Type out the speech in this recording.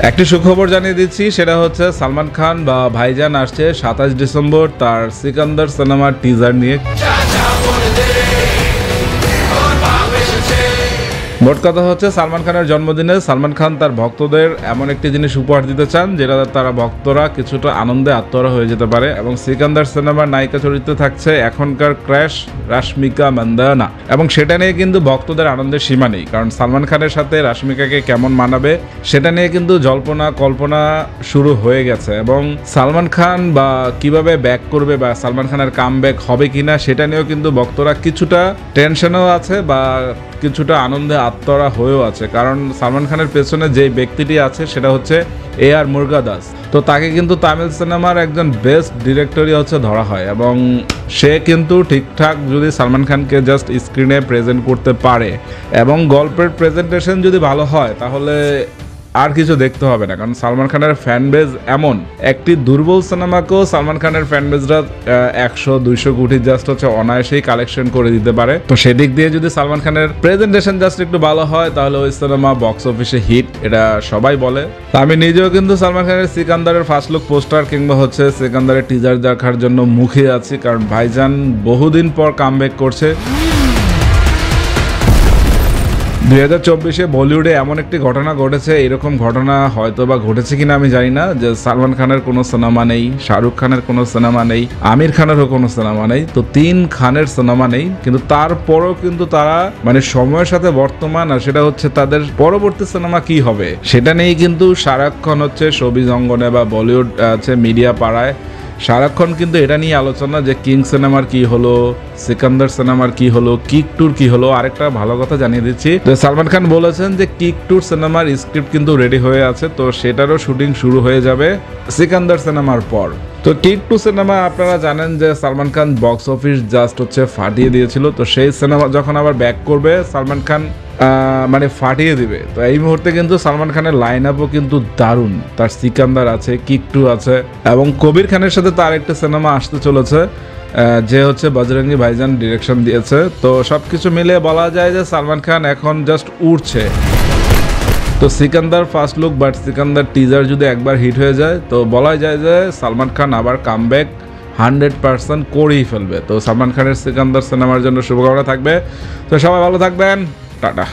একটি সুখবর জানিয়ে দিচ্ছি, সেটা হচ্ছে সালমান খান বা ভাইজান আসছে 27 ডিসেম্বর তার সিকান্দার সিনেমার টিজার নিয়ে। মোট কথা হচ্ছে সালমান খানের জন্মদিনে সালমান খান তার ভক্তদের এমন একটি জিনিস উপহার দিতে চান যেটা তারা ভক্তরা কিছুটা আনন্দে আত্মহারা হয়ে যেতে পারে, এবং সিকান্দার সিনেমার নায়িকা চরিত্রে থাকছে এখনকার ক্র্যাশ রাশমিকা মান্দানা, এবং সেটা নিয়ে কিন্তু ভক্তদের আনন্দের সীমা নেই। কারণ সালমান খানের সাথে রাশমিকাকে কেমন মানাবে সেটা নিয়ে কিন্তু জল্পনা কল্পনা শুরু হয়ে গেছে, এবং সালমান খান বা কিভাবে ব্যাক করবে বা সালমান খানের কাম ব্যাক হবে কিনা সেটা নিয়েও কিন্তু ভক্তরা কিছুটা টেনশনও আছে বা কিছুটা আনন্দে আত্মহারা হয়েও আছে। কারণ সালমান খানের পেছনে যে ব্যক্তিটি আছে সেটা হচ্ছে AR মুরগাদাস। তো তাকে কিন্তু তামিল সিনেমার একজন বেস্ট ডিরেক্টরই হচ্ছে ধরা হয়, এবং সে কিন্তু ঠিকঠাক যদি সালমান খানকে জাস্ট স্ক্রিনে প্রেজেন্ট করতে পারে এবং গল্পের প্রেজেন্টেশন যদি ভালো হয় তাহলে আর কিছু দেখতে হবে না। কারণ সালমান খানের ফ্যান বেজ এমন, একটি দুর্বল সিনেমাকেও সালমান খানের ফ্যান বেজরা 100-200 কোটি জাস্ট হচ্ছে অনায়াসেই কালেকশন করে দিতে পারে। তো সেদিক দিয়ে যদি সালমান খানের প্রেজেন্টেশন জাস্ট একটু ভালো হয় তাহলে ওই সিনেমা বক্স অফিসে হিট, এটা সবাই বলে। তো আমি নিজেও কিন্তু সালমান খানের সিকান্দারের ফার্স্ট লুক পোস্টার কিংবা হচ্ছে সিকান্দারের টিজার দেখার জন্য মুখিয়ে আছি, কারণ ভাইজান বহুদিন পর কামব্যাক করছে। 2024-এ বলিউডে এমন একটি ঘটনা ঘটেছে, এরকম ঘটনা হয়তো বা ঘটেছে কিনা আমি জানি না, যে সালমান খানের কোনো সিনেমা নেই, শাহরুখ খানের কোনো সিনেমা নেই, আমির খানেরও কোনো সিনেমা নেই, তো 3 খানের সিনেমা নেই, কিন্তু তারপরও কিন্তু তারা মানে সময়ের সাথে বর্তমান, আর সেটা হচ্ছে তাদের পরবর্তী সিনেমা কি হবে সেটা নিয়েই কিন্তু সারাক্ষণ হচ্ছে শোবিজ অঙ্গনে বা বলিউড আছে মিডিয়া পাড়ায় সারাক্ষণ কিন্তু এটা নিয়ে আলোচনা যে কিং সিনেমার কি হলো, সিকান্দার সিনেমার কি হলো, কিক টুর কি হলো। আরেকটা ভালো কথা জানিয়ে দিচ্ছি, তো সালমান খান বলেছেন যে কিক টুর সিনেমার স্ক্রিপ্ট কিন্তু রেডি হয়ে আছে, তো সেটারও শুটিং শুরু হয়ে যাবে সিকান্দার সিনেমার পর। তো কিক টু সিনেমা আপনারা জানেন যে Salman Khan box office just হচ্ছে ফাটিয়ে দিয়েছিল, তো সেই সিনেমা যখন আবার ব্যাক করবে সালমান খান মানে ফাটিয়ে দিবে। তো এই মুহূর্তে কিন্তু সালমান খানের লাইন আপও কিন্তু দারুণ, তার সিকান্দার আছে, কিক টু আছে, এবং কবির খানের সাথে তার একটা সিনেমা আসতে চলেছে যে হচ্ছে বজরঙ্গি ভাইজান ডিরেকশন দিয়েছে। তো সবকিছু মিলে বলা যায় যে সালমান খান এখন জাস্ট উঠছে। তো Sikandar first look but Sikandar teaser যদি একবার হিট হয়ে যায় তো বলা যায় যে সালমান খান আবার কামব্যাক 100% করেই ফেলবে। তো সালমান খানের সিকান্দার সিনেমার জন্য শুভকামনা থাকবে। তো সবাই ভালো থাকবেন, টাটা।